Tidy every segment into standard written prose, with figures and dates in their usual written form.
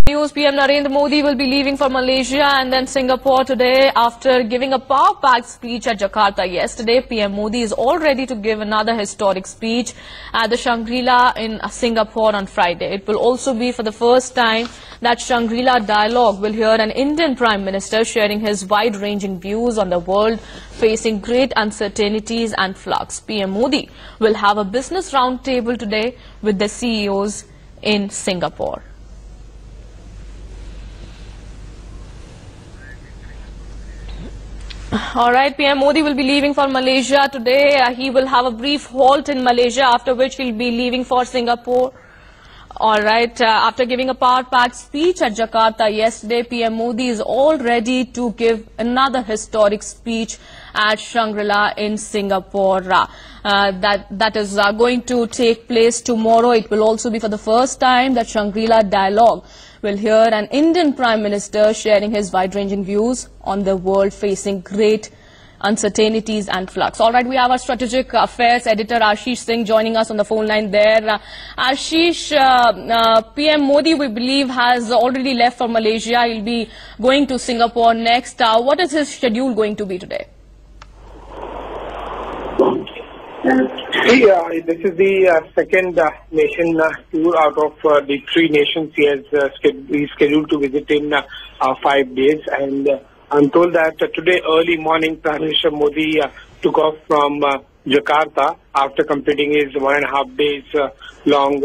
News. PM Narendra Modi will be leaving for Malaysia and then Singapore today after giving a power-packed speech at Jakarta yesterday. PM Modi is all ready to give another historic speech at the Shangri-La in Singapore on Friday. It will also be for the first time that Shangri-La dialogue will hear an Indian Prime Minister sharing his wide-ranging views on the world facing great uncertainties and flux. PM Modi will have a business roundtable today with the CEOs in Singapore. All right, PM Modi will be leaving for Malaysia today. He will have a brief halt in Malaysia, after which he'll be leaving for Singapore. All right, after giving a power-packed speech at Jakarta yesterday, PM Modi is all ready to give another historic speech at Shangri-La in Singapore. That is going to take place tomorrow. It will also be for the first time that Shangri-La dialogue will hear an Indian Prime Minister sharing his wide-ranging views on the world facing great uncertainties and flux. All right, we have our strategic affairs editor Ashish Singh joining us on the phone line there. Ashish, PM Modi, we believe, has already left for Malaysia. He'll be going to Singapore next. What is his schedule going to be today? This is the second nation tour out of the three nations he has scheduled to visit in 5 days. And I'm told that today early morning, Prime Minister Modi took off from Jakarta after completing his 1.5 days long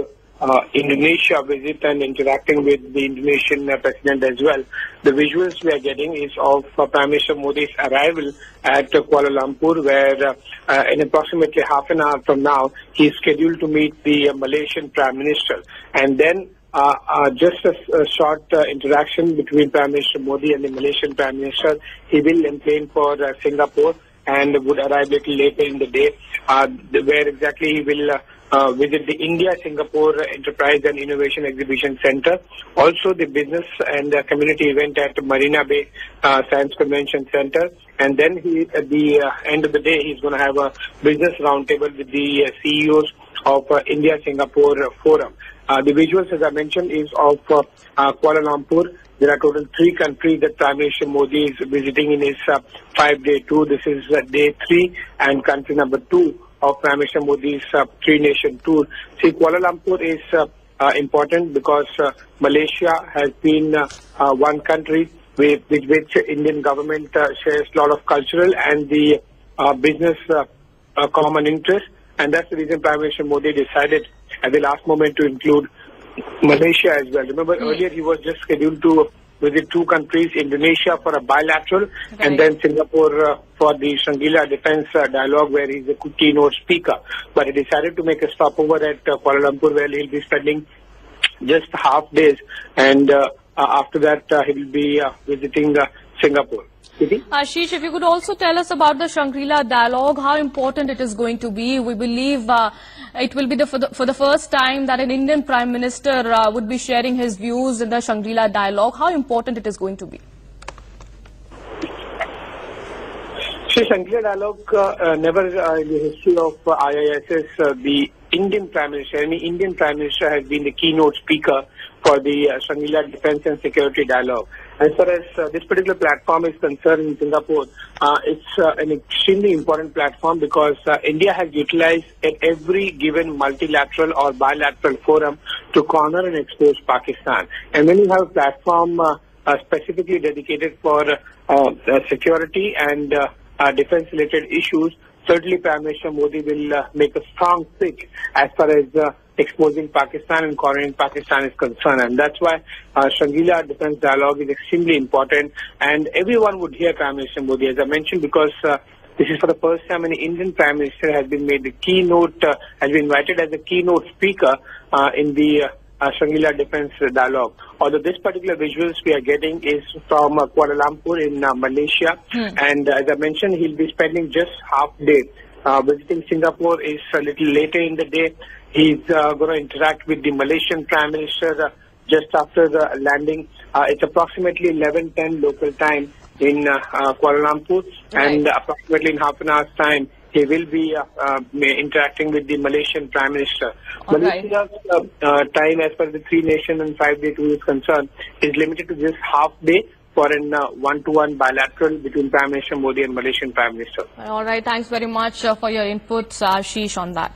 Indonesia visit and interacting with the Indonesian president as well. The visuals we are getting is of Prime Minister Modi's arrival at Kuala Lumpur, where in approximately half an hour from now, he is scheduled to meet the Malaysian Prime Minister. And then just a short interaction between Prime Minister Modi and the Malaysian Prime Minister. He will enplane for Singapore and would arrive a little later in the day, where exactly he will visit the India-Singapore Enterprise and Innovation Exhibition Center, also the business and community event at Marina Bay Science Convention Center, and then at the end of the day, he's going to have a business roundtable with the CEOs of India-Singapore Forum. The visuals, as I mentioned, is of Kuala Lumpur. There are total 3 countries that Prime Minister Modi is visiting in his 5-day tour. This is day 3 and country number 2 of Prime Minister Modi's 3-nation tour. See, Kuala Lumpur is important because Malaysia has been one country with which Indian government shares a lot of cultural and the business common interest. And that's the reason Prime Minister Modi decided at the last moment to include Malaysia as well. Remember, earlier he was just scheduled to visit 2 countries, Indonesia for a bilateral, and then Singapore for the Shangri-La Defence Dialogue, where he's a keynote speaker. But he decided to make a stopover at Kuala Lumpur, where he'll be spending just half days, and after that he will be visiting Singapore. Ashish, if you could also tell us about the Shangri-La dialogue, how important it is going to be. We believe it will be for the first time that an Indian Prime Minister would be sharing his views in the Shangri-La dialogue. How important it is going to be? So, Shangri-La dialogue, never in the history of IISS, the Indian Prime Minister, any Indian Prime Minister has been the keynote speaker for the Shangri-La Defence and Security Dialogue. As far as this particular platform is concerned in Singapore, it's an extremely important platform because India has utilized at every given multilateral or bilateral forum to corner and expose Pakistan. And when you have a platform specifically dedicated for security and defense-related issues, certainly Prime Minister Modi will make a strong pitch as far as exposing Pakistan and cornering Pakistan is concerned. And that's why Shangri-La Defense Dialogue is extremely important. And everyone would hear Prime Minister Modi, as I mentioned, because this is for the first time an Indian Prime Minister has been made the keynote, has been invited as a keynote speaker in the Shangri-La Defense Dialogue. Although this particular visuals we are getting is from Kuala Lumpur in Malaysia. And as I mentioned, he'll be spending just half day. Visiting Singapore is a little later in the day. He's going to interact with the Malaysian Prime Minister just after the landing. It's approximately 11:10 local time in Kuala Lumpur, and approximately in half an hour's time he will be interacting with the Malaysian Prime Minister. Malaysia's time as per the 3-nation and 5-day tour is concerned is limited to just half day for an one-to-one bilateral between Prime Minister Modi and Malaysian Prime Minister. All right, thanks very much for your inputs, Ashish, on that.